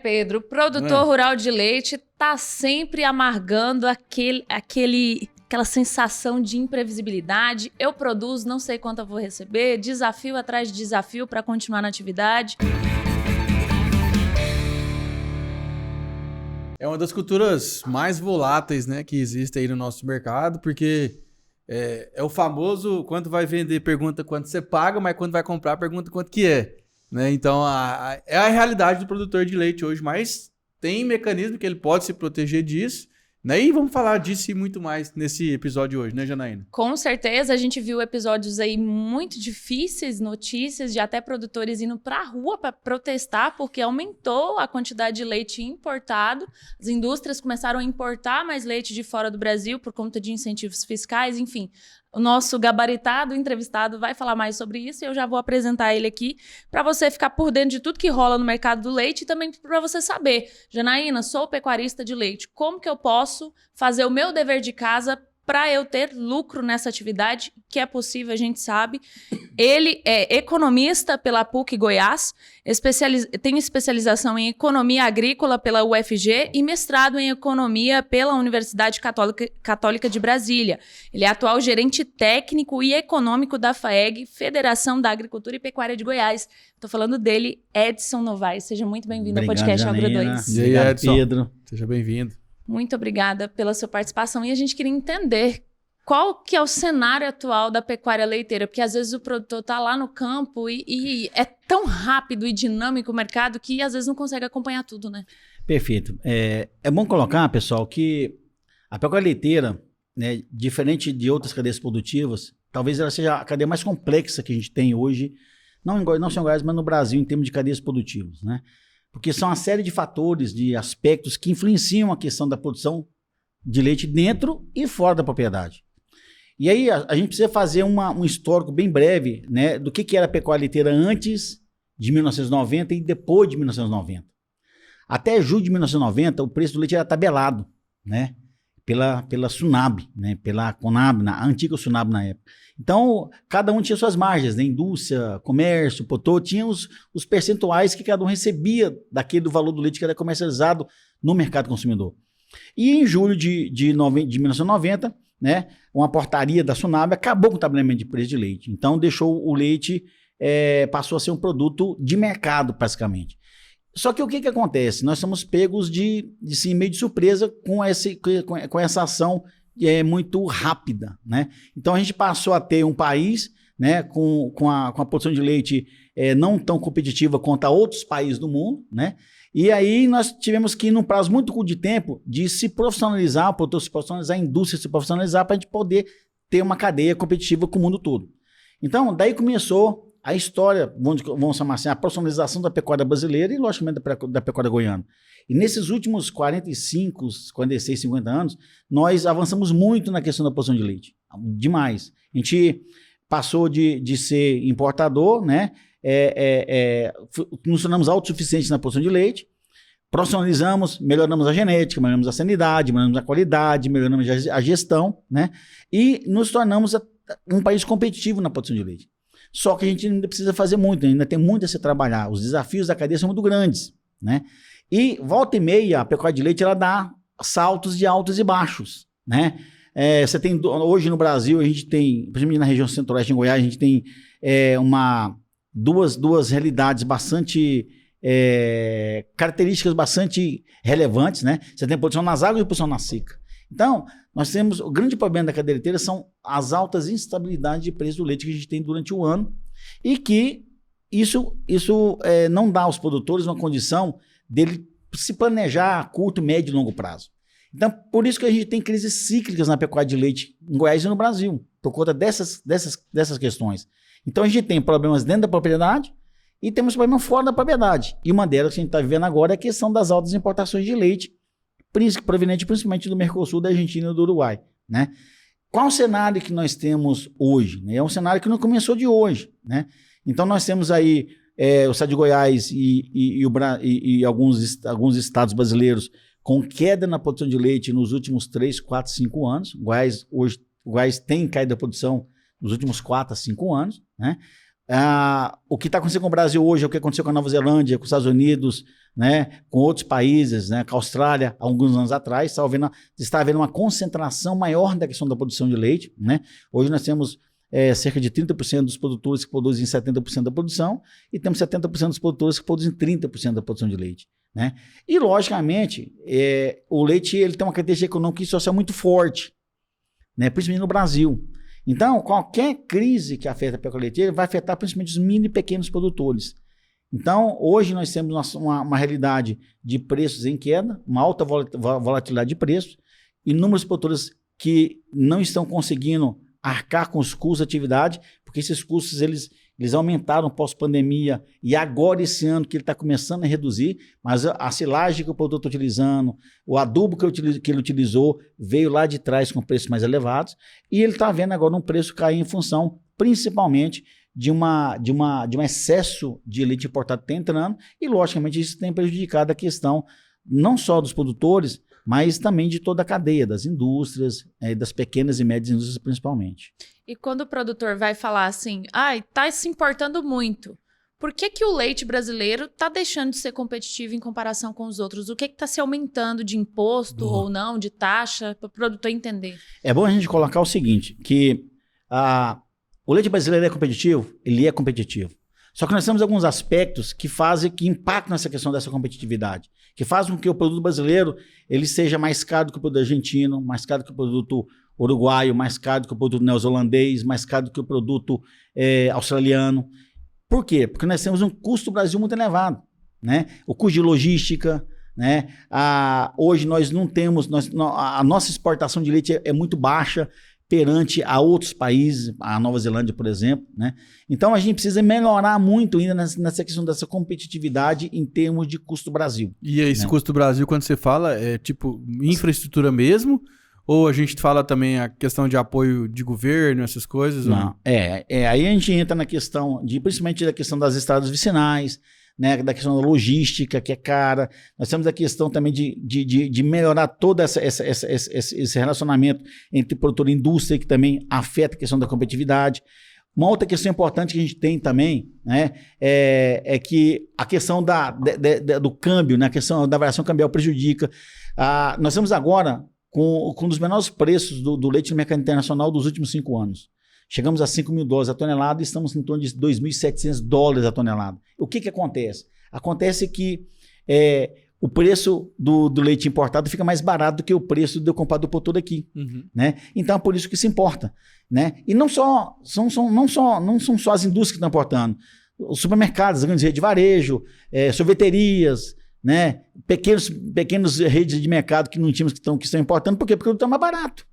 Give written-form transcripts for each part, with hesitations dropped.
Pedro, o produtor rural de leite tá sempre amargando aquela sensação de imprevisibilidade. Eu produzo, não sei quanto eu vou receber, desafio atrás de desafio para continuar na atividade. É uma das culturas mais voláteis, né, que existe aí no nosso mercado, porque é o famoso, quando vai vender, pergunta quanto você paga, mas quando vai comprar, pergunta quanto que é. Né? Então, é a realidade do produtor de leite hoje, mas tem mecanismo que ele pode se proteger disso, né? E vamos falar disso e muito mais nesse episódio hoje, né, Janaína? Com certeza, a gente viu episódios aí muito difíceis, notícias de até produtores indo para a rua para protestar porque aumentou a quantidade de leite importado. As indústrias começaram a importar mais leite de fora do Brasil por conta de incentivos fiscais, enfim. O nosso gabaritado entrevistado vai falar mais sobre isso e eu já vou apresentar ele aqui para você ficar por dentro de tudo que rola no mercado do leite e também para você saber. Janaína, sou pecuarista de leite. Como que eu posso fazer o meu dever de casa para eu ter lucro nessa atividade, que é possível, a gente sabe. Ele é economista pela PUC Goiás, tem especialização em economia agrícola pela UFG e mestrado em economia pela Universidade Católica de Brasília. Ele é atual gerente técnico e econômico da FAEG, Federação da Agricultura e Pecuária de Goiás. Estou falando dele, Edson Novaes. Seja muito bem-vindo ao podcast Agro 2. E aí, Edson? Pedro. Seja bem-vindo. Muito obrigada pela sua participação e a gente queria entender qual que é o cenário atual da pecuária leiteira, porque às vezes o produtor está lá no campo e é tão rápido e dinâmico o mercado que às vezes não consegue acompanhar tudo, né? Perfeito. É bom colocar, pessoal, que a pecuária leiteira, né, diferente de outras cadeias produtivas, talvez ela seja a cadeia mais complexa que a gente tem hoje, não só em Goiás, mas no Brasil, em termos de cadeias produtivas, né? Porque são uma série de fatores, de aspectos que influenciam a questão da produção de leite dentro e fora da propriedade. E aí a gente precisa fazer um histórico bem breve, né, do que era a pecuária leiteira antes de 1990 e depois de 1990. Até julho de 1990, o preço do leite era tabelado, né, pela SUNAB, né, pela CONAB, a antiga SUNAB na época. Então, cada um tinha suas margens, né? Indústria, comércio, Potô, tinha os percentuais que cada um recebia do valor do leite que era comercializado no mercado consumidor. E em julho de 1990, né, uma portaria da SUNAB acabou com o tabelamento de preço de leite. Então, deixou o leite, passou a ser um produto de mercado, praticamente. Só que o que acontece? Nós somos pegos meio de surpresa com essa ação muito rápida, né? Então a gente passou a ter um país, né, com a produção de leite não tão competitiva quanto a outros países do mundo, né? E aí nós tivemos que, num prazo muito curto de tempo, de se profissionalizar, o produtor se profissionalizar, a indústria se profissionalizar, para a gente poder ter uma cadeia competitiva com o mundo todo. Então, daí começou a história, vamos chamar assim, a profissionalização da pecuária brasileira e, logicamente, da pecuária goiana. E nesses últimos 45, 46, 50 anos, nós avançamos muito na questão da produção de leite. Demais. A gente passou de ser importador, né? Nos tornamos autossuficientes na produção de leite, profissionalizamos, melhoramos a genética, melhoramos a sanidade, melhoramos a qualidade, melhoramos a gestão, né? E nos tornamos um país competitivo na produção de leite. Só que a gente ainda precisa fazer muito, ainda tem muito a se trabalhar. Os desafios da cadeia são muito grandes, né? E volta e meia, a pecuária de leite, ela dá saltos de altos e baixos, né? Você tem, hoje no Brasil, a gente tem, principalmente na região centro-oeste em Goiás, a gente tem duas realidades bastante, características bastante relevantes, né? Você tem produção nas águas e produção na seca. Então, nós temos, o grande problema da cadeia leiteira são as altas instabilidades de preço do leite que a gente tem durante o ano e que isso não dá aos produtores uma condição dele se planejar a curto, médio e longo prazo. Então, por isso que a gente tem crises cíclicas na pecuária de leite em Goiás e no Brasil, por conta dessas questões. Então, a gente tem problemas dentro da propriedade e temos problemas fora da propriedade. E uma delas que a gente está vivendo agora é a questão das altas importações de leite, proveniente principalmente do Mercosul, da Argentina e do Uruguai, né? Qual o cenário que nós temos hoje? É um cenário que não começou de hoje, né? Então, nós temos aí o estado de Goiás e alguns estados brasileiros com queda na produção de leite nos últimos 3, 4, 5 anos. Goiás tem caído da produção nos últimos 4 a 5 anos, né? O que está acontecendo com o Brasil hoje é o que aconteceu com a Nova Zelândia, com os Estados Unidos, né, com outros países, né, com a Austrália, há alguns anos atrás, está havendo uma concentração maior da questão da produção de leite. Né? Hoje nós temos cerca de 30% dos produtores que produzem 70% da produção e temos 70% dos produtores que produzem 30% da produção de leite. Né? E, logicamente, o leite ele tem uma característica econômica e social muito forte, né, principalmente no Brasil. Então, qualquer crise que afeta a pecuária leiteira vai afetar principalmente os mini e pequenos produtores. Então, hoje nós temos uma realidade de preços em queda, uma alta volatilidade de preços, inúmeros produtores que não estão conseguindo arcar com os custos da atividade, porque esses custos eles aumentaram pós-pandemia e agora esse ano que ele está começando a reduzir, mas a silagem que o produtor está utilizando, o adubo que ele utilizou veio lá de trás com preços mais elevados e ele está vendo agora um preço cair em função principalmente de um excesso de leite importado que está entrando e logicamente isso tem prejudicado a questão não só dos produtores, mas também de toda a cadeia, das indústrias, das pequenas e médias indústrias principalmente. E quando o produtor vai falar assim, tá se importando muito, por que o leite brasileiro tá deixando de ser competitivo em comparação com os outros? O que tá se aumentando de imposto ou não, de taxa, para o produtor entender? É bom a gente colocar o seguinte, que o leite brasileiro é competitivo? Ele é competitivo. Só que nós temos alguns aspectos que impactam nessa questão dessa competitividade, que fazem com que o produto brasileiro ele seja mais caro do que o produto argentino, mais caro do que o produto uruguaio, mais caro do que o produto neozelandês, mais caro do que o produto australiano. Por quê? Porque nós temos um custo do Brasil muito elevado, né? O custo de logística, né? Hoje nós não temos, a nossa exportação de leite é muito baixa perante a outros países, a Nova Zelândia, por exemplo, né? Então a gente precisa melhorar muito ainda nessa questão dessa competitividade em termos de custo Brasil. E esse custo Brasil, quando você fala, é tipo infraestrutura mesmo? Ou a gente fala também a questão de apoio de governo, essas coisas? Não, aí a gente entra na questão principalmente da questão das estradas vicinais, né, da questão da logística, que é cara. Nós temos a questão também de melhorar todo esse relacionamento entre produtor e indústria, que também afeta a questão da competitividade. Uma outra questão importante que a gente tem também, né, é que a questão do câmbio, né, a questão da variação cambial prejudica. Nós temos agora com um dos menores preços do leite no mercado internacional dos últimos 5 anos. Chegamos a $5.000 a tonelada e estamos em torno de $2.700 a tonelada. O que acontece? Acontece que o preço do leite importado fica mais barato do que o preço do comprado do produtor aqui. Uhum. Né? Então é por isso que se importa. Né? E não são só as indústrias que estão importando. Os supermercados, as grandes redes de varejo, sorveterias, né? Pequenos redes de mercado que não tínhamos que estão importando. Por quê? Porque o produto é mais barato.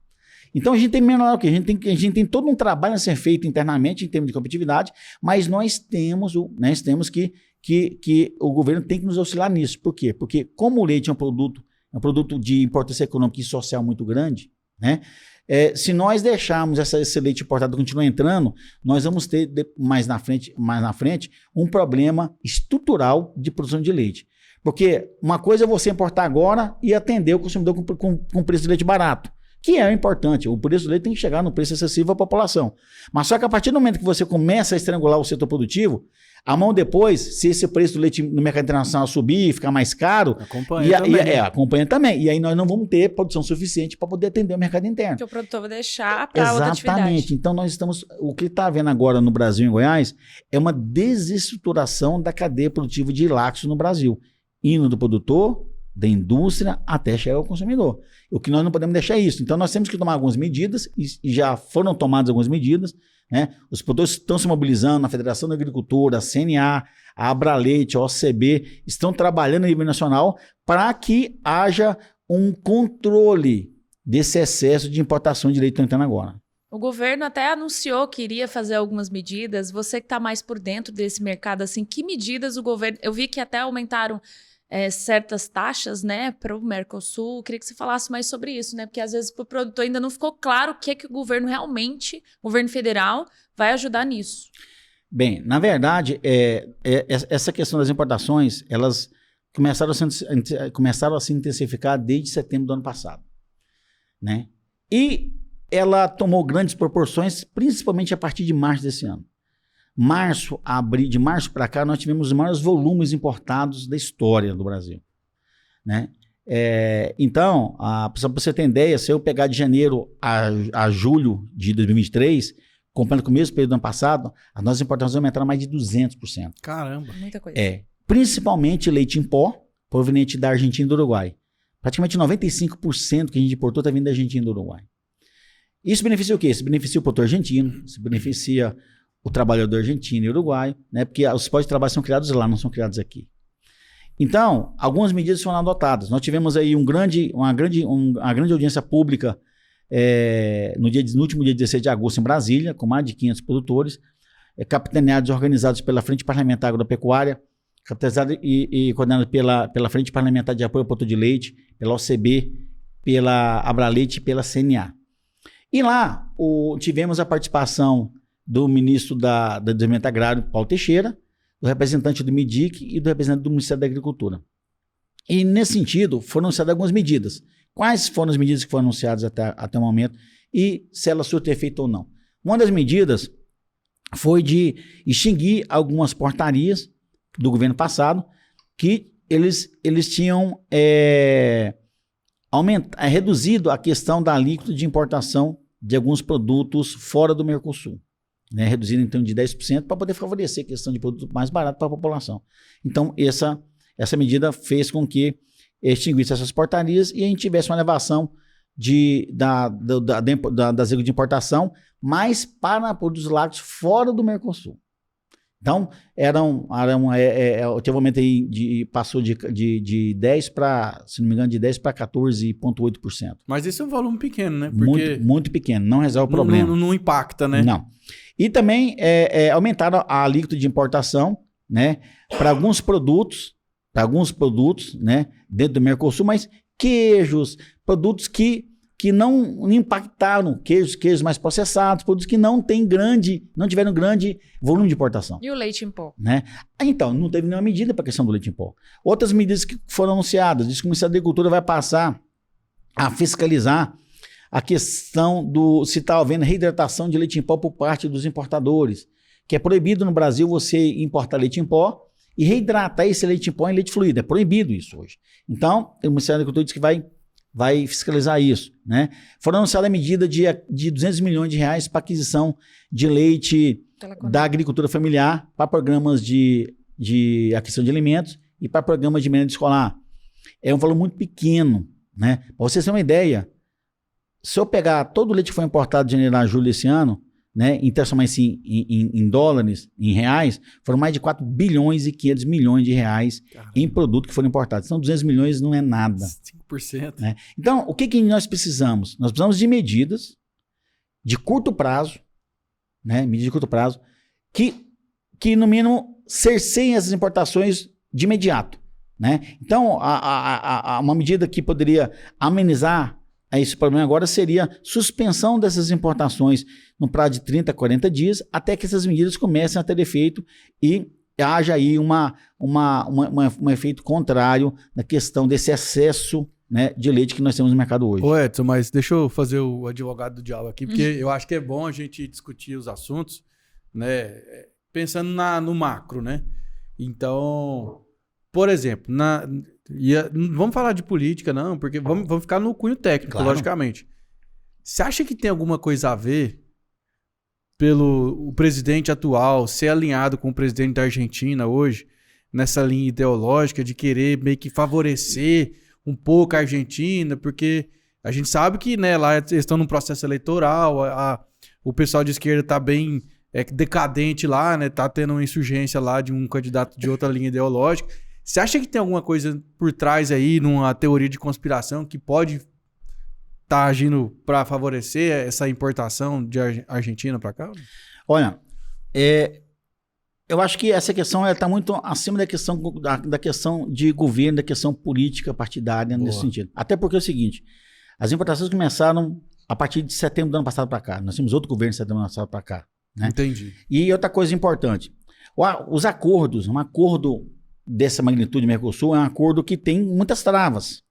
Então a gente tem menor o quê? A gente tem todo um trabalho a ser feito internamente em termos de competitividade, mas nós temos que o governo tem que nos auxiliar nisso. Por quê? Porque como o leite é um produto de importância econômica e social muito grande, né? Se nós deixarmos esse leite importado continuar entrando, nós vamos ter mais na frente um problema estrutural de produção de leite. Porque uma coisa é você importar agora e atender o consumidor com preço de leite barato, que é importante. O preço do leite tem que chegar no preço acessível à população. Mas só que a partir do momento que você começa a estrangular o setor produtivo, a mão depois, se esse preço do leite no mercado internacional subir e ficar mais caro, acompanha também. E aí nós não vamos ter produção suficiente para poder atender o mercado interno. Que o produtor vai deixar para outra atividade. Exatamente. Então o que está havendo agora no Brasil e em Goiás é uma desestruturação da cadeia produtiva de lácteos no Brasil, indo do produtor, da indústria, até chegar ao consumidor. O que nós não podemos deixar é isso. Então nós temos que tomar algumas medidas, e já foram tomadas algumas medidas, né? Os produtores estão se mobilizando, a Federação da Agricultura, a CNA, a Abraleite, a OCB, estão trabalhando a nível nacional para que haja um controle desse excesso de importação de leite que está entrando agora. O governo até anunciou que iria fazer algumas medidas. Você que está mais por dentro desse mercado, assim, que medidas o governo... Eu vi que até aumentaram certas taxas, né, para o Mercosul. Eu queria que você falasse mais sobre isso, né? Porque às vezes para o produtor ainda não ficou claro o que é que o governo realmente, o governo federal, vai ajudar nisso. Bem, na verdade, essa questão das importações, elas começaram a se intensificar desde setembro do ano passado, né? E ela tomou grandes proporções, principalmente a partir de março desse ano. de março para cá, nós tivemos os maiores volumes importados da história do Brasil, né? Então, para você ter ideia, se eu pegar de janeiro a julho de 2023, comparando com o mesmo período do ano passado, as nossas importações aumentaram mais de 200%. Caramba. Muita coisa. Principalmente leite em pó, proveniente da Argentina e do Uruguai. Praticamente 95% que a gente importou está vindo da Argentina e do Uruguai. Isso beneficia o quê? Isso beneficia o produtor argentino, isso beneficia o trabalhador argentino e uruguaio, né? Porque os postos de trabalho são criados lá, não são criados aqui. Então, algumas medidas foram adotadas. Nós tivemos aí uma grande audiência pública no último dia 16 de agosto em Brasília, com mais de 500 produtores, capitaneados e organizados pela Frente Parlamentar Agropecuária, capitaneados e coordenados pela Frente Parlamentar de Apoio ao Produtor de Leite, pela OCB, pela Abraleite e pela CNA. E lá tivemos a participação do ministro do Desenvolvimento Agrário, Paulo Teixeira, do representante do MIDIC e do representante do Ministério da Agricultura. E, nesse sentido, foram anunciadas algumas medidas. Quais foram as medidas que foram anunciadas até o momento e se elas surtem efeito ou não? Uma das medidas foi de extinguir algumas portarias do governo passado que eles tinham reduzido a questão da alíquota de importação de alguns produtos fora do Mercosul, né? Reduzido então de 10% para poder favorecer a questão de produto mais barato para a população. Então, essa medida fez com que extinguisse essas portarias e a gente tivesse uma elevação das alíquotas de importação, mas para produtos lácteos fora do Mercosul. Então, teve um aumento aí passou de 10 para, se não me engano, de 10 para 14,8%. Mas esse é um volume pequeno, né? Porque muito pequeno, não resolve o problema. Não impacta, né? Não. E também aumentaram a alíquota de importação, né, para alguns produtos, né, dentro do Mercosul, mas queijos, produtos que não impactaram, queijos mais processados, produtos que não tiveram grande volume de importação. E o leite em pó? Né? Então, não teve nenhuma medida para a questão do leite em pó. Outras medidas que foram anunciadas, diz que o Ministério da Agricultura vai passar a fiscalizar a questão se está havendo reidratação de leite em pó por parte dos importadores, que é proibido no Brasil você importar leite em pó e reidratar esse leite em pó em leite fluido. É proibido isso hoje. Então, o Ministério da Agricultura diz que vai fiscalizar isso, né? Foram anunciada a medida de 200 milhões de reais para aquisição de leite da agricultura familiar para programas de aquisição de alimentos e para programas de merenda escolar. É um valor muito pequeno, né? Para vocês terem uma ideia, se eu pegar todo o leite que foi importado de janeiro a julho desse ano, né, e transformar isso em dólares, em reais, foram mais de 4 bilhões e 500 milhões de reais em produto que foram importados. Então, 200 milhões não é nada. 5%. Né? Então, o que nós precisamos? Nós precisamos de medidas de curto prazo, né, que no mínimo cerceiem essas importações de imediato. Né? Então, uma medida que poderia amenizar esse problema agora seria suspensão dessas importações no prazo de 30, 40 dias, até que essas medidas comecem a ter efeito e haja aí um efeito contrário na questão desse excesso, né, de leite que nós temos no mercado hoje. Ô Edson, mas deixa eu fazer o advogado do diabo aqui, porque eu acho que é bom a gente discutir os assuntos, né, pensando no macro, né? Então, por exemplo, vamos falar de política, não, porque vamos ficar no cunho técnico, claro. Logicamente. Você acha que tem alguma coisa a ver o presidente atual ser alinhado com o presidente da Argentina hoje, nessa linha ideológica de querer meio que favorecer um pouco a Argentina, porque a gente sabe que, né, lá eles estão num processo eleitoral, o pessoal de esquerda está bem decadente lá, né, tá tendo uma insurgência lá de um candidato de outra linha ideológica. Você acha que tem alguma coisa por trás aí, numa teoria de conspiração, que pode estar agindo para favorecer essa importação de Argentina para cá? Olha, eu acho que essa questão está muito acima da questão de governo, da questão política partidária. Boa. Nesse sentido. Até porque é o seguinte, as importações começaram a partir de setembro do ano passado para cá. Nós temos outro governo de setembro do ano passado para cá. Né? Entendi. E outra coisa importante, os acordos, um acordo dessa magnitude Mercosul é um acordo que tem muitas travas.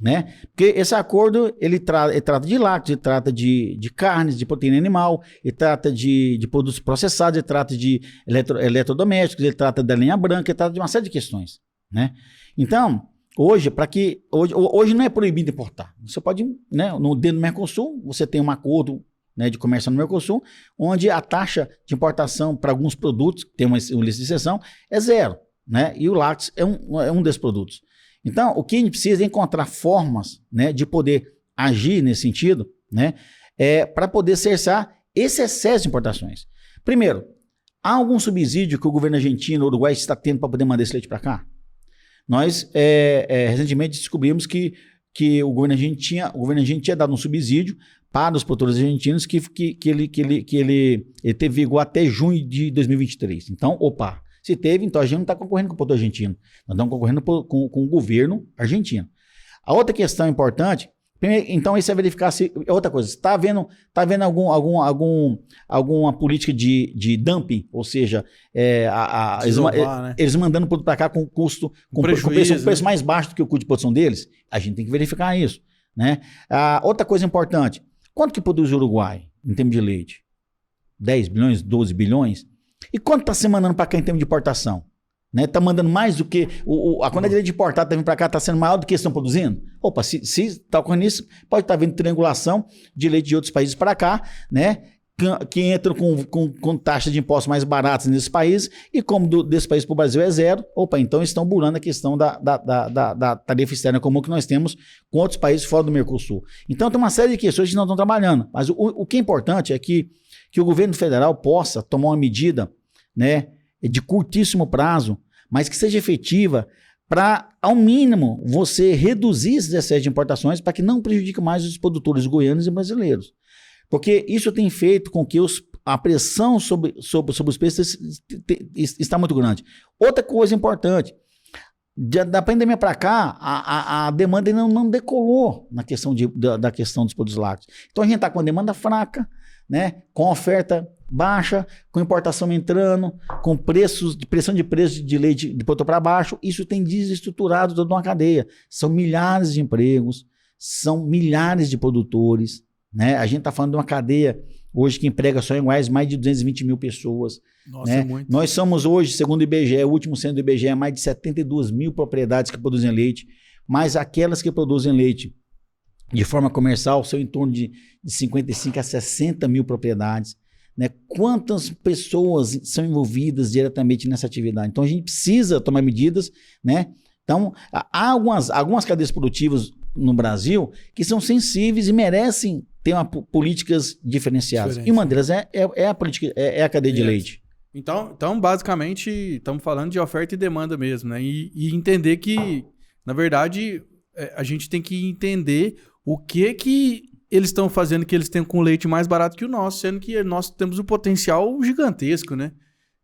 né? Porque esse acordo, ele trata de lácteos, ele trata de carnes, de proteína animal, ele trata de produtos processados, ele trata de eletrodomésticos, ele trata da linha branca, ele trata de uma série de questões, né? Então, hoje não é proibido importar. Você pode, né, dentro do Mercosul, você tem um acordo, né, de comércio no Mercosul, onde a taxa de importação para alguns produtos, que tem uma lista de exceção, é zero, né? E o lácteos é um desses produtos. Então, o que a gente precisa é encontrar formas, né, de poder agir nesse sentido, né, para poder cercear esse excesso de importações. Primeiro, há algum subsídio que o governo argentino, Uruguai, está tendo para poder mandar esse leite para cá? Nós, recentemente, descobrimos que o governo argentino tinha dado um subsídio para os produtores argentinos que ele teve vigor até junho de 2023. Então, se teve, então a gente não está concorrendo com o produtor argentino. Nós estamos concorrendo com o governo argentino. A outra questão importante, primeiro, então, isso é verificar se... Outra coisa, está havendo alguma política de dumping, ou seja, eles mandando produto para cá com custo, com preço mais baixo do que o custo de produção deles? A gente tem que verificar isso, né? Outra coisa importante, quanto que produz o Uruguai em termos de leite? 10 bilhões, 12 bilhões? E quanto está se mandando para cá em termos de importação? Está mandando mais do que... a quantidade de leite importado está vindo para cá, está sendo maior do que eles estão produzindo? Se está ocorrendo isso, pode estar havendo triangulação de leite de outros países para cá, né? Que entram com taxa de impostos mais baratas nesses países, e como desse país para o Brasil é zero, então estão burlando a questão da tarifa externa comum que nós temos com outros países fora do Mercosul. Então tem uma série de questões que não estão trabalhando, mas o que é importante é que o governo federal possa tomar uma medida, né, de curtíssimo prazo, mas que seja efetiva para, ao mínimo, você reduzir esse excesso de importações para que não prejudique mais os produtores goianos e brasileiros. Porque isso tem feito com que a pressão sobre os preços está muito grande. Outra coisa importante, da pandemia para cá, a demanda ainda não decolou na questão da questão dos produtos lácteos. Então a gente está com a demanda fraca, né, com oferta baixa, com importação entrando, com pressão de preço de leite de ponta para baixo. Isso tem desestruturado toda uma cadeia. São milhares de empregos, são milhares de produtores, né? A gente está falando de uma cadeia hoje que emprega só em Goiás mais de 220 mil pessoas. Nossa, né? É muito. Nós somos hoje, segundo o IBGE, o último censo do IBGE, mais de 72 mil propriedades que produzem leite, mas aquelas que produzem leite de forma comercial são em torno de 55 a 60 mil propriedades. Né? Quantas pessoas são envolvidas diretamente nessa atividade? Então a gente precisa tomar medidas, né? Então há algumas cadeias produtivas no Brasil que são sensíveis e merecem ter políticas diferenciadas. E uma delas é a cadeia de leite. Então, basicamente, estamos falando de oferta e demanda mesmo, né? E entender que, na verdade, a gente tem que entender o que eles estão fazendo que eles têm com leite mais barato que o nosso, sendo que nós temos um potencial gigantesco, né?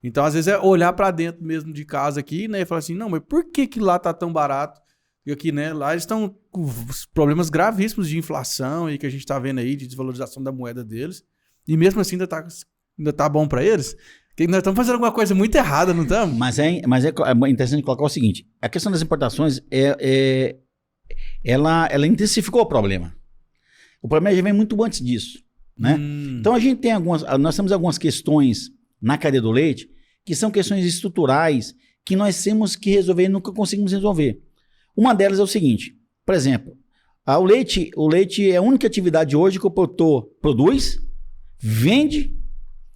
Então, às vezes, é olhar para dentro mesmo de casa aqui, né? E falar assim, não, mas por que lá tá tão barato? E aqui, né? Lá eles estão com problemas gravíssimos de inflação aí que a gente tá vendo aí, de desvalorização da moeda deles. E mesmo assim ainda tá bom para eles. Porque nós estamos fazendo alguma coisa muito errada, não estamos? Mas é interessante colocar o seguinte, a questão das importações, ela intensificou o problema. O problema já vem muito antes disso, né? Então nós temos algumas questões na cadeia do leite que são questões estruturais que nós temos que resolver e nunca conseguimos resolver. Uma delas é o seguinte, por exemplo, o leite é a única atividade hoje que o produtor produz, vende,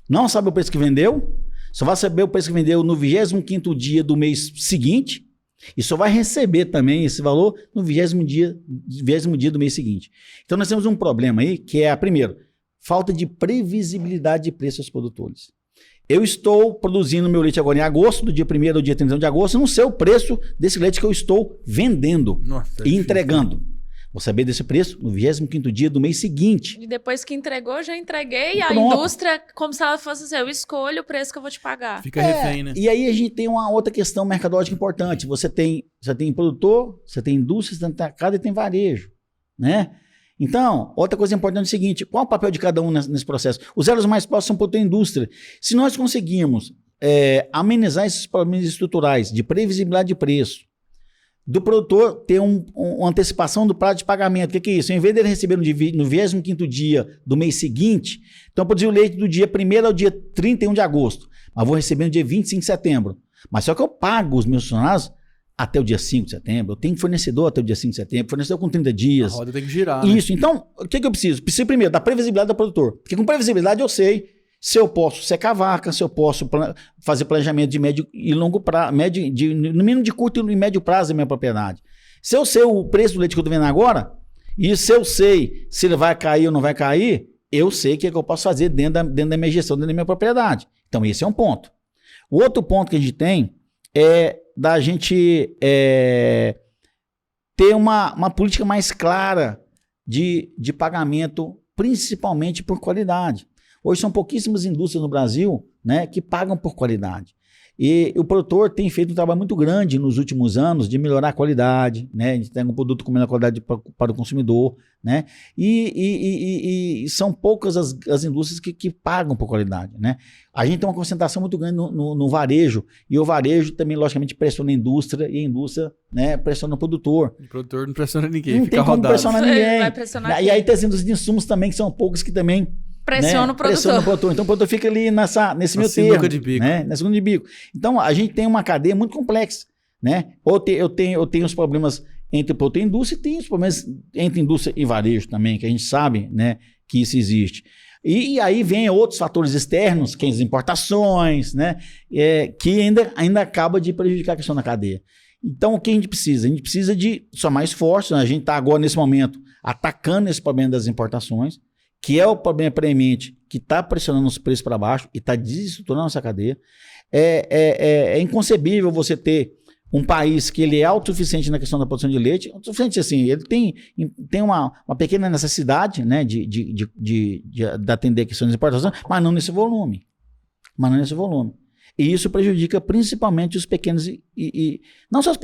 não sabe o preço que vendeu, só vai saber o preço que vendeu no 25º dia do mês seguinte, e só vai receber também esse valor no 20º dia do mês seguinte. Então nós temos um problema aí, que é, primeiro, falta de previsibilidade de preço aos produtores. Eu estou produzindo meu leite agora em agosto, do dia 1º ao dia 31 de agosto, não sei o preço desse leite que eu estou vendendo e entregando. Vou saber desse preço no 25º dia do mês seguinte. E depois que entregou, já entreguei. E a Pronto. Indústria, como se ela fosse assim, eu escolho o preço que eu vou te pagar. Fica refém, né? E aí a gente tem uma outra questão mercadológica importante. Você tem produtor, você tem indústria, você tem atacado e tem varejo, né? Então, outra coisa importante é o seguinte, qual é o papel de cada um nesse processo? Os elos mais próximos são produtor e indústria. Se nós conseguirmos amenizar esses problemas estruturais de previsibilidade de preço, do produtor ter uma antecipação do prazo de pagamento. O que é isso? Em vez dele receber no 25º dia do mês seguinte, então eu produzi o leite do dia 1º ao dia 31 de agosto, mas vou receber no dia 25 de setembro. Mas só que eu pago os meus funcionários até o dia 5 de setembro, eu tenho fornecedor até o dia 5 de setembro, fornecedor com 30 dias. A roda tem que girar, Isso, então, o que eu preciso? Preciso primeiro da previsibilidade do produtor, porque com previsibilidade eu sei se eu posso secar a vaca, se eu posso fazer planejamento de médio e longo prazo, no mínimo de curto e médio prazo da minha propriedade. Se eu sei o preço do leite que eu estou vendo agora, e se eu sei se ele vai cair ou não vai cair, eu sei o que eu posso fazer dentro da minha gestão, dentro da minha propriedade. Então, esse é um ponto. O outro ponto que a gente tem é da gente ter uma política mais clara de pagamento, principalmente por qualidade. Hoje são pouquíssimas indústrias no Brasil, né, que pagam por qualidade. E o produtor tem feito um trabalho muito grande nos últimos anos de melhorar a qualidade, né? A gente tem um produto com melhor qualidade para o consumidor, né? E são poucas as indústrias que pagam por qualidade, né? A gente tem uma concentração muito grande no varejo, e o varejo também, logicamente, pressiona a indústria, e a indústria, né, pressiona o produtor. O produtor não pressiona ninguém, não fica tem como rodado. pressionar ninguém. Vai pressionar e aí tem as indústrias de insumos também, que são poucas que também pressiona o produtor. Pressiona o produtor. Então o produtor fica ali nesse meio termo. De bico. Né? Na sinuca de bico. Então a gente tem uma cadeia muito complexa, né? Eu tenho os problemas entre produtor e indústria, e tem os problemas entre indústria e varejo também, que a gente sabe, né, que isso existe. E aí vem outros fatores externos, que são as importações, né, que ainda acaba de prejudicar a questão da cadeia. Então o que a gente precisa? A gente precisa de somar esforços, né? A gente está agora nesse momento atacando esse problema das importações, que é o problema premente, que está pressionando os preços para baixo e está desestruturando a nossa cadeia. É inconcebível você ter um país que ele é autossuficiente na questão da produção de leite, autossuficiente assim, ele tem uma pequena necessidade, né, de atender a questão das importações, mas não nesse volume. E isso prejudica principalmente os pequenos e não só os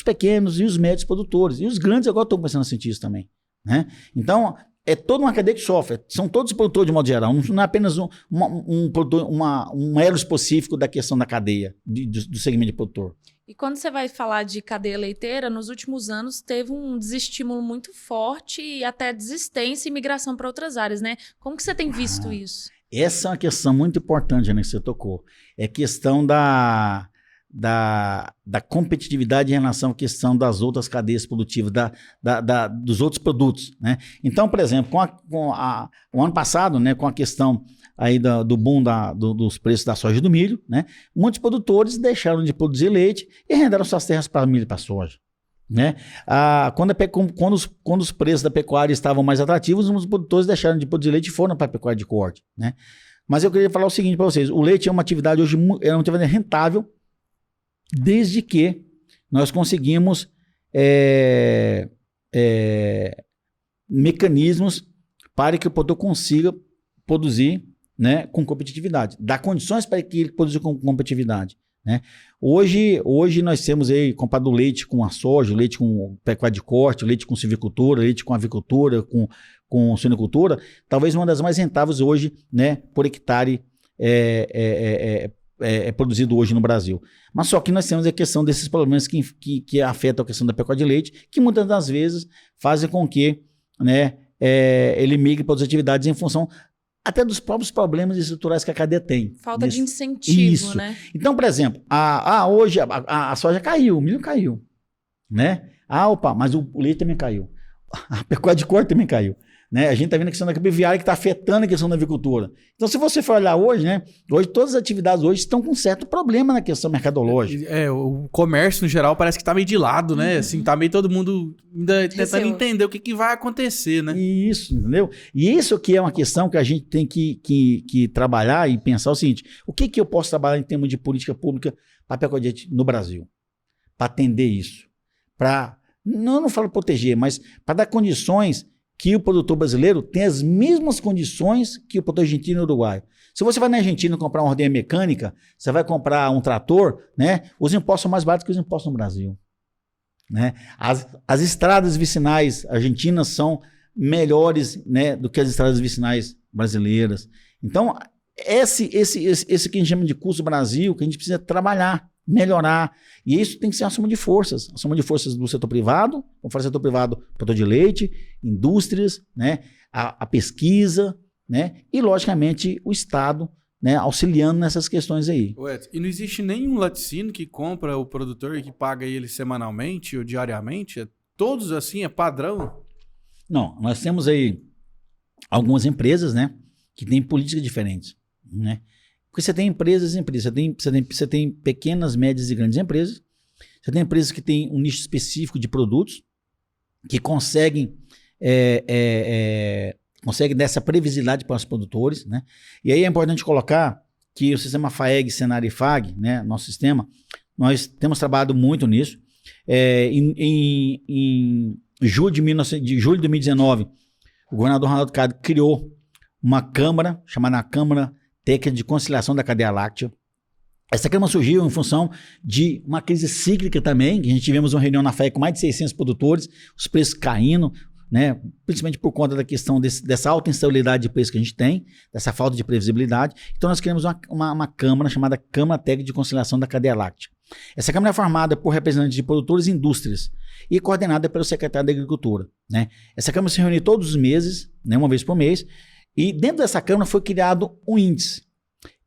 pequenos e os médios produtores. E os grandes agora estão começando a sentir isso também, né? Então, é toda uma cadeia que sofre, são todos produtores de modo geral, não é apenas um elo específico da questão da cadeia, do segmento de produtor. E quando você vai falar de cadeia leiteira, nos últimos anos teve um desestímulo muito forte e até desistência e migração para outras áreas, né? Como que você tem visto isso? Essa é uma questão muito importante, né, que você tocou. É questão da competitividade em relação à questão das outras cadeias produtivas, dos outros produtos, né? Então, por exemplo, o ano passado, né, com a questão aí do boom dos preços da soja e do milho, né, muitos produtores deixaram de produzir leite e renderam suas terras para milho e para soja, né? Quando os preços da pecuária estavam mais atrativos, os produtores deixaram de produzir leite e foram para a pecuária de corte, né? Mas eu queria falar o seguinte para vocês: o leite é uma atividade hoje rentável, desde que nós conseguimos mecanismos para que o produtor consiga produzir, né, com competitividade, dar condições para que ele produza com competitividade, né? Hoje nós temos aí, comparado o leite com a soja, o leite com pecuária de corte, o leite com silvicultura, leite com avicultura, com suinocultura, talvez uma das mais rentáveis hoje, né, por hectare produzido hoje no Brasil. Mas só que nós temos a questão desses problemas que afetam a questão da pecuária de leite, que muitas das vezes fazem com que, né, ele migre para outras atividades em função até dos próprios problemas estruturais que a cadeia tem. Falta de incentivo, isso, né? Então, por exemplo, hoje a soja caiu, o milho caiu, né? Mas o leite também caiu. A pecuária de corte também caiu, né? A gente está vendo a questão da capiviária que está afetando a questão da avicultura. Então, se você for olhar hoje, né? Hoje todas as atividades hoje estão com certo problema na questão mercadológica. O comércio, no geral, parece que tá meio de lado, né? Assim, tá meio todo mundo ainda tentando entender o que vai acontecer, né? Isso, entendeu? E isso que é uma questão que a gente tem que trabalhar e pensar o seguinte: o que eu posso trabalhar em termos de política pública para a pecuária no Brasil? Para atender isso. Não falo proteger, mas para dar condições que o produtor brasileiro tem as mesmas condições que o produtor argentino e uruguaio. Se você vai na Argentina comprar uma ordenha mecânica, você vai comprar um trator, né? Os impostos são mais baratos que os impostos no Brasil, né? As estradas vicinais argentinas são melhores, né, do que as estradas vicinais brasileiras. Então, esse que a gente chama de custo Brasil, que a gente precisa trabalhar, melhorar. E isso tem que ser uma soma de forças. A soma de forças do setor privado, como fala setor privado, produtor de leite, indústrias, né? A pesquisa, né? E, logicamente, o Estado, né? Auxiliando nessas questões aí. E não existe nenhum laticínio que compra o produtor e que paga ele semanalmente ou diariamente? Todos assim, é padrão? Não, nós temos aí algumas empresas, né? Que têm políticas diferentes, né? Porque você tem empresas e empresas. Você tem pequenas, médias e grandes empresas. Você tem empresas que têm um nicho específico de produtos que conseguem dar essa previsibilidade para os produtores, né? E aí é importante colocar que o sistema FAEG, Senar e FAG, né, nosso sistema, nós temos trabalhado muito nisso. Em julho de 2019, o governador Ronaldo Caiado criou uma câmara, chamada Câmara Técnica de Conciliação da Cadeia Láctea. Essa câmara surgiu em função de uma crise cíclica também, que a gente tivemos uma reunião na FAEG com mais de 600 produtores, os preços caindo, né, principalmente por conta da questão dessa alta instabilidade de preço que a gente tem, dessa falta de previsibilidade. Então nós criamos uma câmara chamada Câmara Técnica de Conciliação da Cadeia Láctea. Essa câmara é formada por representantes de produtores e indústrias e coordenada pelo secretário da Agricultura, né? Essa câmara se reúne todos os meses, né, uma vez por mês, e dentro dessa câmara foi criado um índice,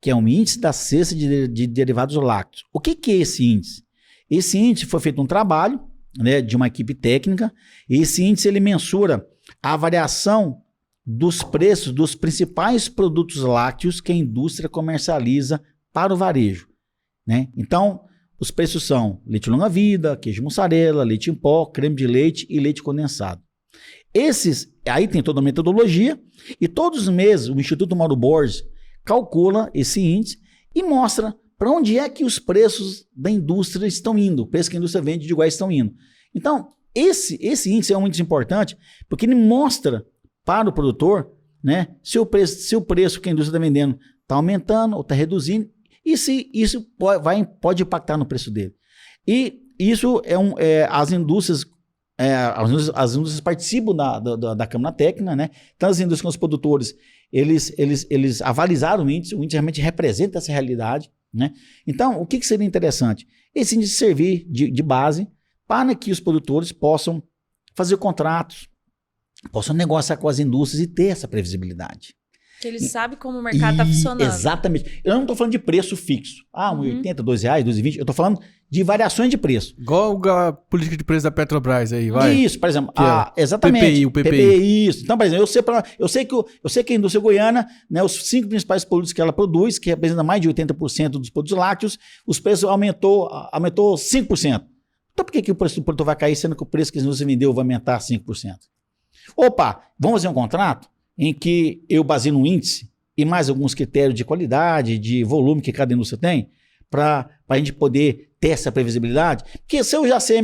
que é um índice da cesta de derivados lácteos. O que é esse índice? Esse índice foi feito um trabalho, né, de uma equipe técnica, e esse índice ele mensura a variação dos preços dos principais produtos lácteos que a indústria comercializa para o varejo, né? Então, os preços são leite longa-vida, queijo mussarela, leite em pó, creme de leite e leite condensado. Aí tem toda a metodologia, e todos os meses o Instituto Mauro Borges calcula esse índice e mostra para onde é que os preços da indústria estão indo, o preço que a indústria vende de iguais estão indo. Então, esse índice é um índice importante, porque ele mostra para o produtor, né, se o preço que a indústria está vendendo está aumentando ou está reduzindo, e se isso pode impactar no preço dele. E isso as indústrias participam da Câmara Técnica, né? Então as indústrias com os produtores, eles avalizaram o índice realmente representa essa realidade, né? Então, o que seria interessante? Esse índice servir de base para que os produtores possam fazer contratos, possam negociar com as indústrias e ter essa previsibilidade. Que ele sabe como o mercado está funcionando. Exatamente. Eu não estou falando de preço fixo. R$1,80, R$2, R$2,20. Eu estou falando de variações de preço. Igual a política de preço da Petrobras aí, vai. Isso, por exemplo. Exatamente. O PPI. Isso. Então, por exemplo, eu sei que a indústria goiana, né, os 5 principais produtos que ela produz, que representa mais de 80% dos produtos lácteos, os preços aumentou 5%. Então, por que o preço do produto vai cair, sendo que o preço que a indústria vendeu vai aumentar 5%? Opa, vamos fazer um contrato em que eu baseio no índice e mais alguns critérios de qualidade, de volume que cada indústria tem, para a gente poder ter essa previsibilidade. Porque se eu já sei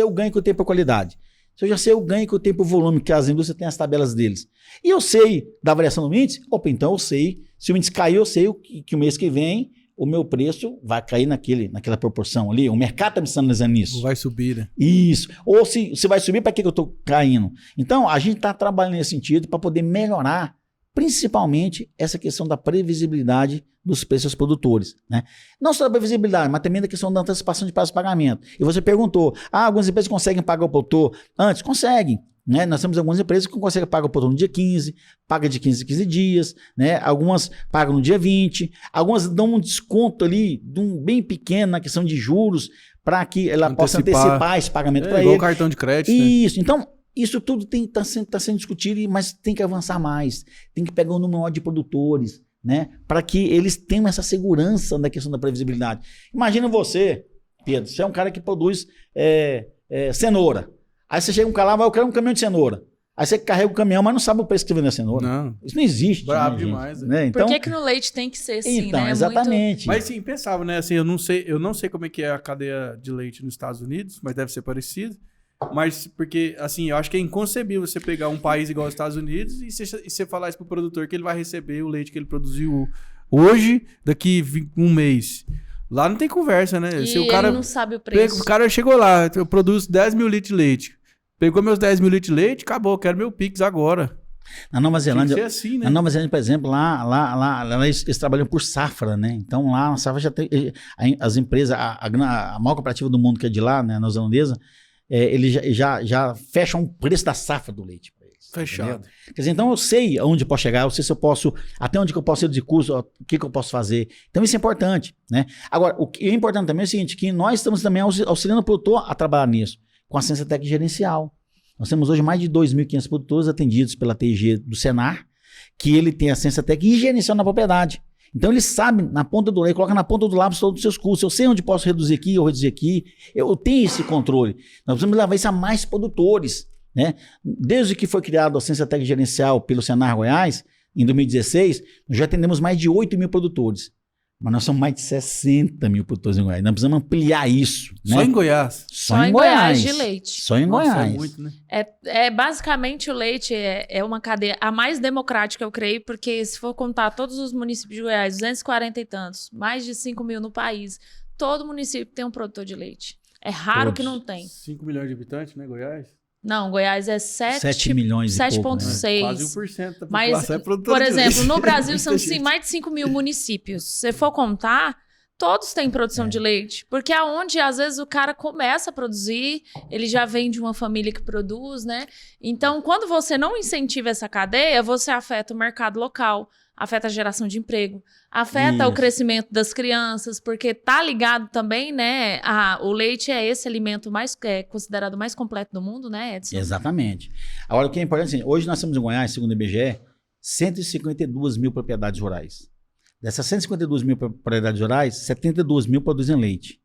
o ganho que eu tenho por qualidade, se eu já sei o ganho que eu tenho por volume, que as indústrias têm as tabelas deles, e eu sei da variação do índice, então eu sei, se o índice cair, eu sei que o mês que vem o meu preço vai cair naquela proporção ali. O mercado está me sinalizando nisso. Vai subir, né? Isso. Ou se vai subir, para que eu estou caindo? Então, a gente está trabalhando nesse sentido para poder melhorar, principalmente, essa questão da previsibilidade dos preços aos produtores, né? Não só da previsibilidade, mas também da questão da antecipação de prazo de pagamento. E você perguntou, algumas empresas conseguem pagar o produtor antes? Conseguem. Né? Nós temos algumas empresas que conseguem pagar o produtor no dia 15, paga de 15 em 15 dias, né? Algumas pagam no dia 20, algumas dão um desconto ali bem pequeno na questão de juros para que ela possa antecipar esse pagamento para ele. Igual cartão de crédito. Isso, né? Então, isso tudo está sendo discutido, mas tem que avançar mais, tem que pegar um número maior de produtores, né? Para que eles tenham essa segurança da questão da previsibilidade. Imagina você, Pedro, você é um cara que produz cenoura. Aí você chega um cara lá, eu quero um caminhão de cenoura. Aí você carrega o caminhão, mas não sabe o preço que você vende a cenoura. Não. Isso não existe. Brabo né, demais. né? Então, por que no leite tem que ser assim, então, né? Exatamente. Mas sim, pensava, né? Assim, eu não sei como é que é a cadeia de leite nos Estados Unidos, mas deve ser parecido. Mas porque, assim, eu acho que é inconcebível você pegar um país igual os Estados Unidos e você falar isso pro produtor que ele vai receber o leite que ele produziu hoje, daqui um mês. Lá não tem conversa, né? E se o cara ele não sabe o preço. O cara chegou lá, eu produzo 10 mil litros de leite. Pegou meus 10 mil litros de leite, acabou, quero meu Pix agora. Na Nova Zelândia, Tem que ser assim, né? na Nova Zelândia, por exemplo, lá eles trabalham por safra, né? Então lá a safra já tem. As empresas, a maior cooperativa do mundo que é de lá, né, a neozelandesa, eles já fecham o preço da safra do leite para eles. Fechado. Entendeu? Quer dizer, então eu sei aonde eu posso chegar, eu sei se eu posso, até onde que eu posso reduzir custo, o que eu posso fazer. Então isso é importante, né? Agora, o que é importante também é o seguinte, que nós estamos também auxiliando o produtor a trabalhar nisso, com a ciência técnica gerencial. Nós temos hoje mais de 2.500 produtores atendidos pela TIG do Senar, que ele tem a ciência técnica e gerencial na propriedade. Então ele sabe, na ponta do leite, coloca na ponta do lápis todos os seus custos. Eu sei onde posso reduzir aqui ou reduzir aqui. Eu tenho esse controle. Nós precisamos levar isso a mais produtores, né? Desde que foi criada a ciência técnica gerencial pelo Senar Goiás, em 2016, nós já atendemos mais de 8.000 produtores. Mas nós somos mais de 60.000 produtores em Goiás. Nós precisamos ampliar isso. Só né? em Goiás. Só em Goiás de leite. Só em Nossa, Goiás. é muito, né? Basicamente o leite é uma cadeia a mais democrática, eu creio, porque se for contar todos os municípios de Goiás, 240 e tantos, mais de 5.000 no país, todo município tem um produtor de leite. É raro Todos. que não tem. 5 milhões de habitantes, né, Goiás? Não, Goiás é 7 milhões e pouco, né? 7,6. Quase 1% da Mas, população é produtora por de exemplo, leite. no Brasil são Muita gente. mais de 5.000 municípios. Se você for contar, todos têm produção de leite. Porque aonde, às vezes, o cara começa a produzir, ele já vem de uma família que produz, né? Então, quando você não incentiva essa cadeia, você afeta o mercado local, afeta a geração de emprego, afeta Isso. o crescimento das crianças, porque tá ligado também, né? O leite é esse alimento considerado mais completo do mundo, né, Edson? Exatamente. Agora, o que é importante, assim, hoje nós temos em Goiás, segundo o IBGE, 152 mil propriedades rurais. Dessas 152 mil propriedades rurais, 72 mil produzem leite.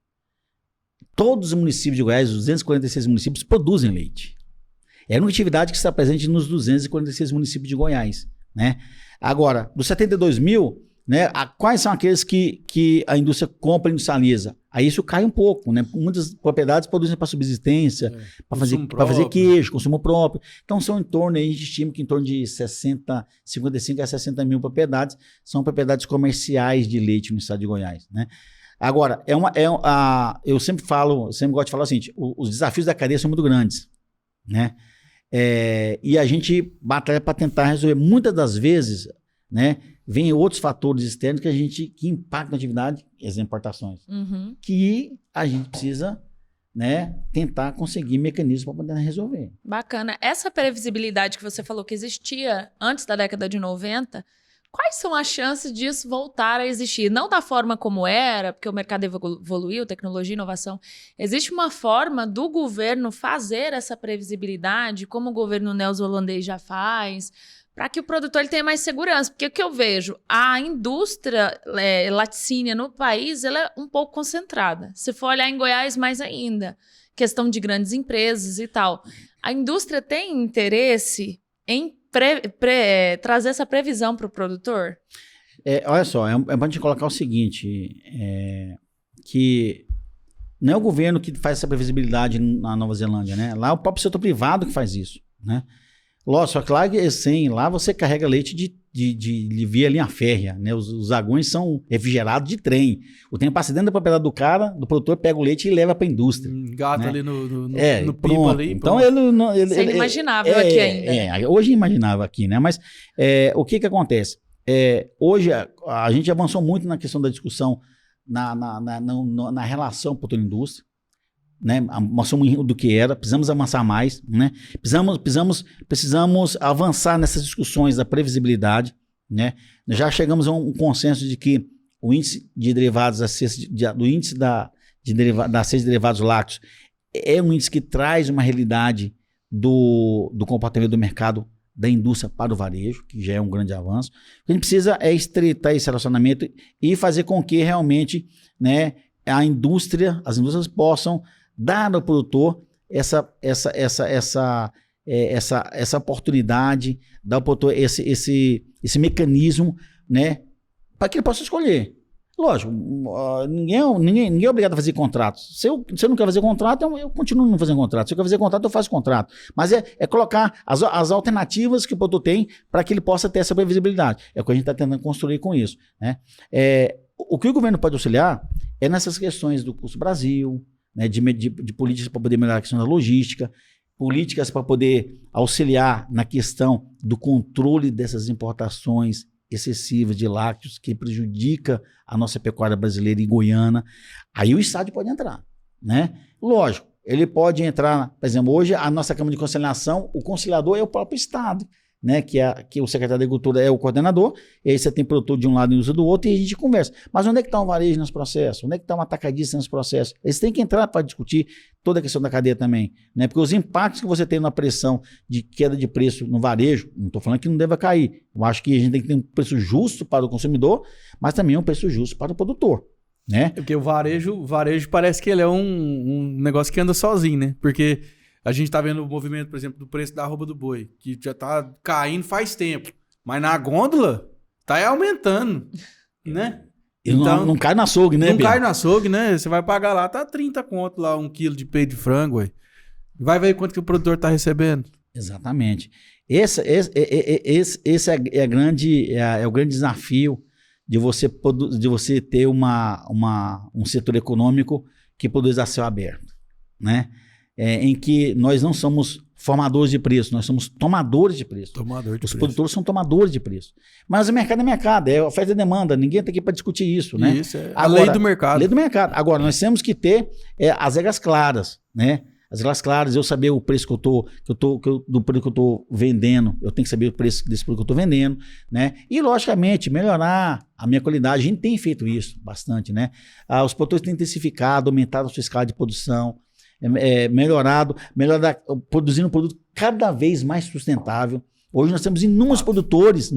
Todos os municípios de Goiás, os 246 municípios, produzem leite. É uma atividade que está presente nos 246 municípios de Goiás, né? Agora, dos 72 mil, né, quais são aqueles que a indústria compra e industrializa? Aí isso cai um pouco, né? Muitas propriedades produzem para subsistência, para fazer queijo, consumo próprio. Então são em torno, aí, a gente estima que em torno de 55 a 60 mil propriedades são propriedades comerciais de leite no estado de Goiás, né? Agora, eu sempre gosto de falar o seguinte, os desafios da cadeia são muito grandes, né? E a gente batalha para tentar resolver. Muitas das vezes, né, vem outros fatores externos que impactam a atividade, as importações, que a gente precisa, né, tentar conseguir mecanismos para poder resolver. Bacana. Essa previsibilidade que você falou que existia antes da década de 90, quais são as chances disso voltar a existir? Não da forma como era, porque o mercado evoluiu, tecnologia, inovação. Existe uma forma do governo fazer essa previsibilidade, como o governo neozelandês já faz, para que o produtor ele tenha mais segurança. Porque o que eu vejo, a indústria laticínia no país ela é um pouco concentrada. Se for olhar em Goiás, mais ainda. Questão de grandes empresas e tal. A indústria tem interesse em trazer essa previsão para o produtor? Olha só, é bom a gente colocar o seguinte, que não é o governo que faz essa previsibilidade na Nova Zelândia, né? Lá é o próprio setor privado que faz isso, né? Lógico, só que lá, assim, lá você carrega leite via linha férrea, né? Os vagões são refrigerados de trem. O trem passa dentro da propriedade do cara, do produtor, pega o leite e leva para a indústria. Engata, né? Ali no pipa pronto. ali. Então Você não imaginava aqui ainda. Hoje imaginava aqui, né? Mas o que acontece? Hoje a gente avançou muito na questão da discussão na relação produtor-indústria. Né? Nós somos do que era, precisamos avançar mais, né? Precisamos avançar nessas discussões da previsibilidade, né? Nós já chegamos a um consenso de que o índice de derivados da cesta de derivados lácteos é um índice que traz uma realidade do comportamento do mercado da indústria para o varejo, que já é um grande avanço. O que a gente precisa é estreitar esse relacionamento e fazer com que realmente, né, as indústrias possam dar ao produtor essa oportunidade, dar ao produtor esse mecanismo, né, para que ele possa escolher. Lógico, ninguém é obrigado a fazer contratos. Se eu não quero fazer contrato, eu continuo não fazendo contrato. Se eu quero fazer contrato, eu faço contrato. Mas é colocar as alternativas que o produtor tem para que ele possa ter essa previsibilidade. É o que a gente está tentando construir com isso, né? O que o governo pode auxiliar é nessas questões do Custo Brasil, né, de políticas para poder melhorar a questão da logística, políticas para poder auxiliar na questão do controle dessas importações excessivas de lácteos que prejudica a nossa pecuária brasileira e goiana, aí o Estado pode entrar, né? Lógico, ele pode entrar, por exemplo, hoje a nossa Câmara de Conciliação, o conciliador é o próprio Estado, né? Que o secretário da Agricultura é o coordenador, e aí você tem produtor de um lado e usa do outro e a gente conversa. Mas onde é que está um varejo nesse processo? Onde é que está um atacadista nesse processo? Eles têm que entrar para discutir toda a questão da cadeia também, né? Porque os impactos que você tem na pressão de queda de preço no varejo, não estou falando que não deva cair. Eu acho que a gente tem que ter um preço justo para o consumidor, mas também um preço justo para o produtor, né? É porque o varejo parece que ele é um negócio que anda sozinho, né? Porque a gente tá vendo o movimento, por exemplo, do preço da arroba do boi, que já tá caindo faz tempo. Mas na gôndola tá aumentando, né? E então, não cai no açougue, né, Não cai no açougue, né? Você vai pagar lá, tá 30 conto lá, 1 quilo de peito de frango, ué. Vai ver quanto que o produtor tá recebendo. Exatamente. Esse é o grande desafio de você ter um setor econômico que produz a céu aberto, né? Em que nós não somos formadores de preço, nós somos tomadores de preço. Os produtores são tomadores de preço. Mas o mercado é mercado, é oferta e demanda, ninguém está aqui para discutir isso, né? Isso, a lei do mercado. Lei do mercado. Agora, nós temos que ter as regras claras, né? As regras claras, eu saber o preço do produto que eu estou vendendo, eu tenho que saber o preço desse produto que eu estou vendendo, né? E, logicamente, melhorar a minha qualidade. A gente tem feito isso bastante, né? Os produtores têm intensificado, aumentado a sua escala de produção, melhorado, produzindo um produto cada vez mais sustentável. Hoje nós temos inúmeros produtores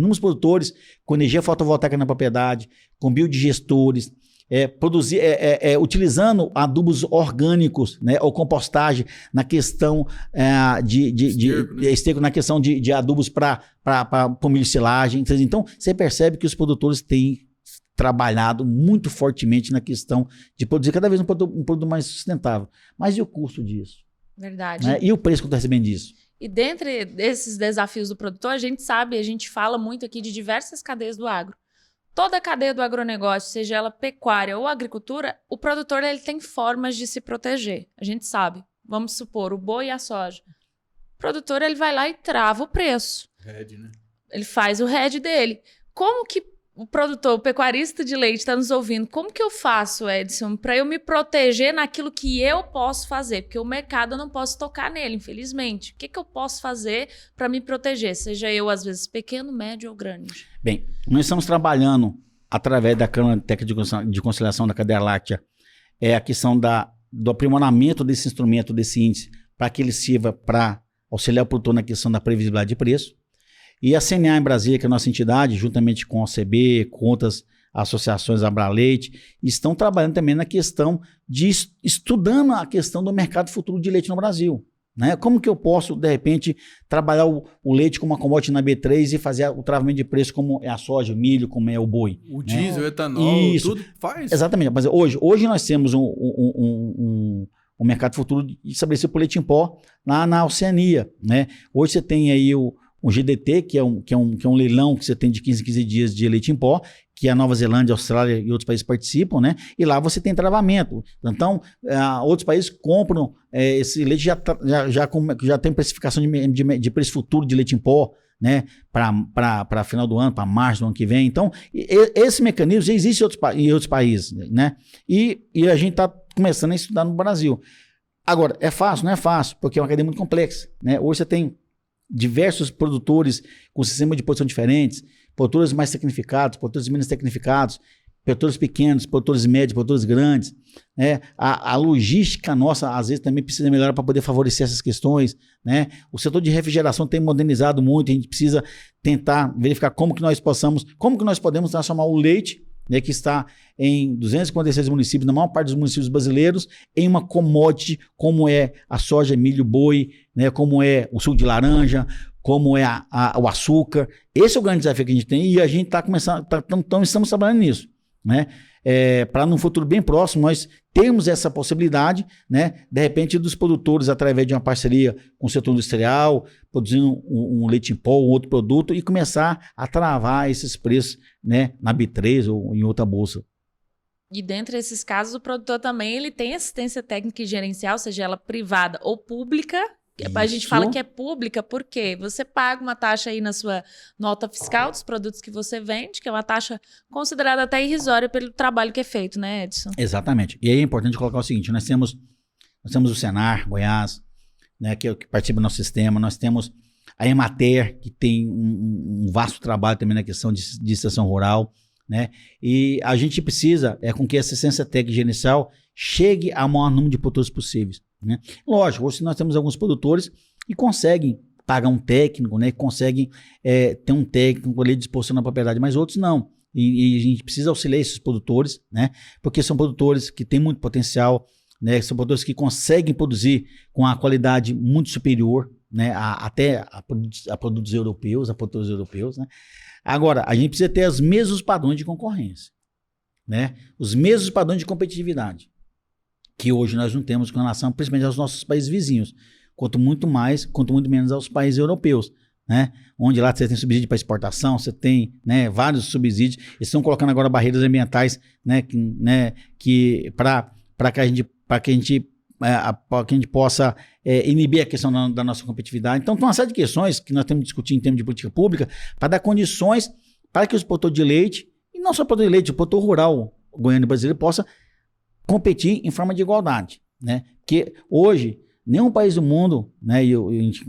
com energia fotovoltaica na propriedade, com biodigestores, utilizando adubos orgânicos, né, ou compostagem na questão esterco, na questão de adubos para o milho silagem. Então, você percebe que os produtores têm trabalhado muito fortemente na questão de produzir cada vez um produto mais sustentável. Mas e o custo disso? Verdade. Né? E o preço que está recebendo disso? E dentre esses desafios do produtor, a gente fala muito aqui de diversas cadeias do agro. Toda a cadeia do agronegócio, seja ela pecuária ou agricultura, o produtor ele tem formas de se proteger. A gente sabe. Vamos supor, o boi e a soja. O produtor ele vai lá e trava o preço. Hedge, né? Ele faz o hedge dele. Como que o produtor, o pecuarista de leite está nos ouvindo? Como que eu faço, Edson, para eu me proteger naquilo que eu posso fazer? Porque o mercado eu não posso tocar nele, infelizmente. O que eu posso fazer para me proteger? Seja eu, às vezes, pequeno, médio ou grande. Bem, nós estamos trabalhando através da Câmara Técnica de Conciliação da Cadeia Láctea a questão do aprimoramento desse instrumento, desse índice, para que ele sirva para auxiliar o produtor na questão da previsibilidade de preço. E a CNA em Brasília, que é a nossa entidade, juntamente com a OCB, com outras associações Abraleite, estão trabalhando também na questão de estudando a questão do mercado futuro de leite no Brasil. Né? Como que eu posso, de repente, trabalhar o leite como uma commodity na B3 e fazer o travamento de preço como é a soja, o milho, como é o boi. O diesel, o etanol, isso. Tudo faz. Exatamente. Mas hoje nós temos um mercado futuro estabelecido por leite em pó na Oceania. Né? Hoje você tem aí o GDT, que é um leilão que você tem de 15 em 15 dias de leite em pó, que a Nova Zelândia, a Austrália e outros países participam, né? E lá você tem travamento. Então, outros países compram esse leite, já tem precificação de preço futuro de leite em pó, né? Para final do ano, para março do ano que vem. Então, esse mecanismo já existe em outros países, né? E a gente está começando a estudar no Brasil. Agora, é fácil? Não é fácil, porque é uma cadeia muito complexa, né? Hoje você tem diversos produtores com sistema de produção diferentes, produtores mais tecnificados, produtores menos tecnificados, produtores pequenos, produtores médios, produtores grandes. Né? A logística nossa, às vezes, também precisa melhorar para poder favorecer essas questões. Né? O setor de refrigeração tem modernizado muito, a gente precisa tentar verificar como que nós podemos transformar o leite, né, que está em 256 municípios, na maior parte dos municípios brasileiros, em uma commodity como é a soja, milho, boi, né, como é o suco de laranja, como é o açúcar. Esse é o grande desafio que a gente tem e a gente está começando, estamos trabalhando nisso. Né? Para num futuro bem próximo nós termos essa possibilidade, né, de repente dos produtores através de uma parceria com o setor industrial, produzindo um leite em pó, um outro produto e começar a travar esses preços, né, na B3 ou em outra bolsa. E dentre esses casos o produtor também ele tem assistência técnica e gerencial, seja ela privada ou pública, A gente fala que é pública porque você paga uma taxa aí na sua nota fiscal dos produtos que você vende, que é uma taxa considerada até irrisória pelo trabalho que é feito, né, Edson? Exatamente. E aí é importante colocar o seguinte, nós temos o Senar, Goiás, né, que participa do nosso sistema, nós temos a Emater, que tem um vasto trabalho também na questão de extensão rural, né, e a gente precisa com que a assistência técnica gerencial chegue ao maior número de produtores possíveis, né. Lógico, hoje nós temos alguns produtores que conseguem pagar um técnico, né, conseguem ter um técnico ali disposto na propriedade, mas outros não. E a gente precisa auxiliar esses produtores, né, porque são produtores que têm muito potencial, né, são produtores que conseguem produzir com a qualidade muito superior, né, até a produtos europeus, a produtores europeus, né. Agora, a gente precisa ter os mesmos padrões de concorrência, né, os mesmos padrões de competitividade, que hoje nós não temos com relação, principalmente aos nossos países vizinhos, quanto muito menos aos países europeus, né, onde lá você tem subsídio para exportação, você tem, né, vários subsídios, eles estão colocando agora barreiras ambientais, né, que para que a gente possa inibir a questão da nossa competitividade. Então, tem uma série de questões que nós temos que discutir em termos de política pública para dar condições para que os produtores de leite, e não só o produtor de leite, o produtor rural goiano e brasileiro possa competir em forma de igualdade, né? Porque hoje, nenhum país do mundo, né, e a gente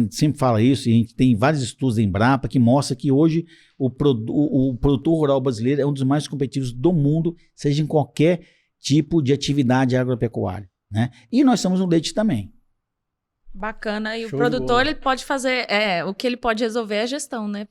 sempre fala isso, e a gente tem vários estudos da Embrapa que mostram que hoje o produtor rural brasileiro é um dos mais competitivos do mundo, seja em qualquer tipo de atividade agropecuária, né? E nós temos o leite também. Bacana. E o Show produtor, ele pode fazer, o que ele pode resolver é a gestão, né?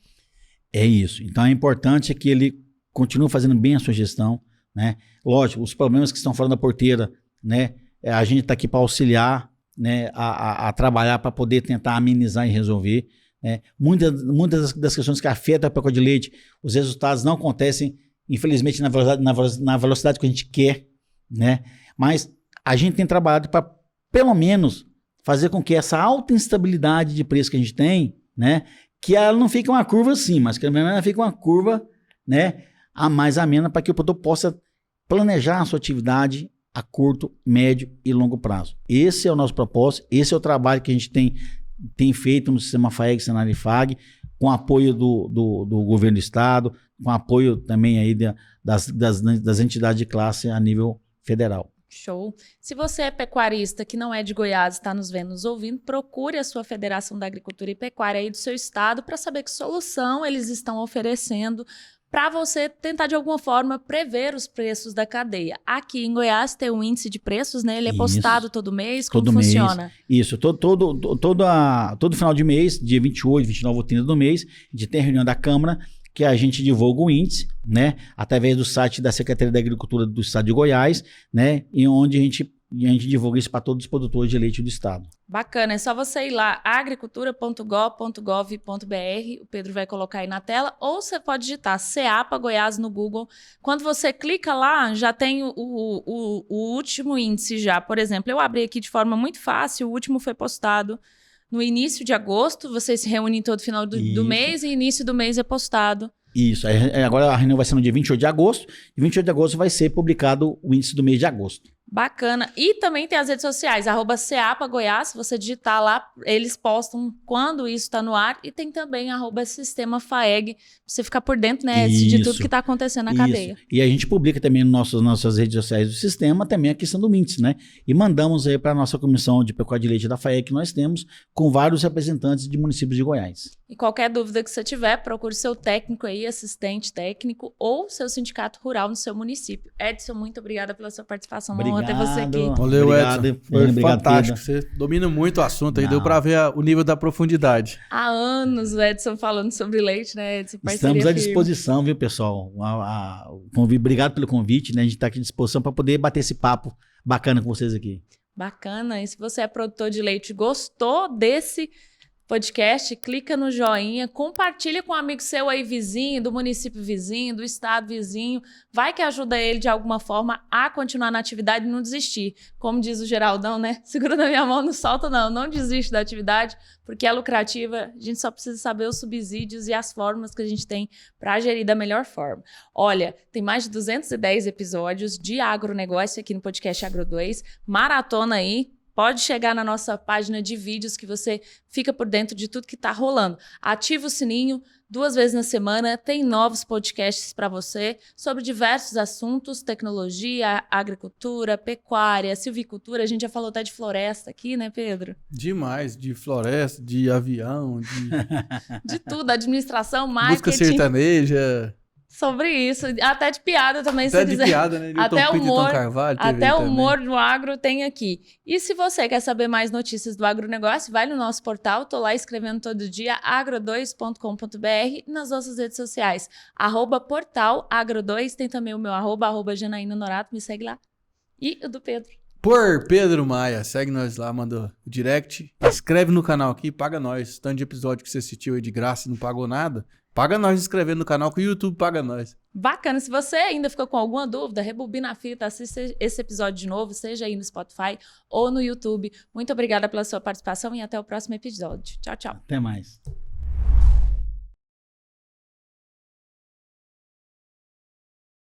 É isso. Então, é importante que ele continue fazendo bem a sua gestão, né? Lógico, os problemas que estão fora da porteira, né? A gente está aqui para auxiliar, né? A trabalhar para poder tentar amenizar e resolver, né? Muitas das questões que afetam a pecuária de leite, os resultados não acontecem, infelizmente, na velocidade que a gente quer, né? Mas a gente tem trabalhado para, pelo menos, fazer com que essa alta instabilidade de preço que a gente tem, né, que ela não fique uma curva assim, mas que ela fique uma curva, né, mais amena para que o produtor possa planejar a sua atividade a curto, médio e longo prazo. Esse é o nosso propósito, esse é o trabalho que a gente tem feito no sistema FAEG, Senar e FAG, com apoio do governo do estado, com apoio também aí das entidades de classe a nível federal. Show. Se você é pecuarista que não é de Goiás, está nos vendo, nos ouvindo, procure a sua Federação da Agricultura e Pecuária aí do seu estado para saber que solução eles estão oferecendo para você tentar de alguma forma prever os preços da cadeia. Aqui em Goiás tem um índice de preços, né? Ele é postado todo mês, como funciona? Isso, todo final de mês, dia 28, 29 ou 30 do mês, a gente tem a reunião da Câmara, que a gente divulga o índice, né, através do site da Secretaria da Agricultura do Estado de Goiás, né, e onde a gente divulga isso para todos os produtores de leite do estado. Bacana, é só você ir lá, agricultura.gov.br, o Pedro vai colocar aí na tela, ou você pode digitar CEAPA Goiás no Google. Quando você clica lá, já tem o último índice já. Por exemplo, eu abri aqui de forma muito fácil, o último foi postado no início de agosto, vocês se reúnem todo final do mês e início do mês é postado. Isso, agora a reunião vai ser no dia 28 de agosto, e 28 de agosto vai ser publicado o índice do mês de agosto. Bacana. E também tem as redes sociais, @Ceapa Goiás, se você digitar lá, eles postam quando isso está no ar, e tem também @Sistema FAEG, pra você ficar por dentro, né, de tudo que está acontecendo na cadeia. E a gente publica também nas nossas redes sociais do sistema também a questão do índice, né? E mandamos aí para a nossa comissão de pecuária de leite da FAEG que nós temos, com vários representantes de municípios de Goiás. E qualquer dúvida que você tiver, procure seu técnico aí, assistente técnico, ou seu sindicato rural no seu município. Edson, muito obrigada pela sua participação. Obrigado. Ter você aqui. Valeu, obrigado, Edson. Foi fantástico. Pedro. Você domina muito o assunto aí, deu pra ver o nível da profundidade. Há anos o Edson falando sobre leite, né, Edson? Estamos à disposição, viu, pessoal? Obrigado pelo convite, né? A gente está aqui à disposição para poder bater esse papo bacana com vocês aqui. Bacana. E se você é produtor de leite e gostou desse podcast, clica no joinha, compartilha com um amigo seu aí vizinho, do município vizinho, do estado vizinho, vai que ajuda ele de alguma forma a continuar na atividade e não desistir. Como diz o Geraldão, né? Segura na minha mão, não solta não desiste da atividade, porque é lucrativa, a gente só precisa saber os subsídios e as formas que a gente tem para gerir da melhor forma. Olha, tem mais de 210 episódios de agronegócio aqui no podcast Agro 2, maratona aí, pode chegar na nossa página de vídeos que você fica por dentro de tudo que está rolando. Ativa o sininho, 2 vezes na semana, tem novos podcasts para você sobre diversos assuntos, tecnologia, agricultura, pecuária, silvicultura. A gente já falou até de floresta aqui, né, Pedro? Demais, de floresta, de avião, De tudo, administração, marketing. música sertaneja. Sobre isso, até de piada também, Até se de quiser. piada, né? Até humor, Carvalho, teve até aí o também. humor no agro tem aqui. E se você quer saber mais notícias do agronegócio, vai no nosso portal, tô lá escrevendo todo dia, agro2.com.br, nas nossas redes sociais, @portalagro2, tem também o meu @, Janaína Norato, me segue lá. E o do Pedro. Por Pedro Maia, segue nós lá, manda o direct, inscreve no canal aqui, paga nós. Tanto de episódio que você assistiu aí de graça e não pagou nada, paga nós inscrevendo no canal que o YouTube paga nós. Bacana, se você ainda ficou com alguma dúvida, rebobina a fita, assista esse episódio de novo, seja aí no Spotify ou no YouTube. Muito obrigada pela sua participação e até o próximo episódio. Tchau, tchau. Até mais.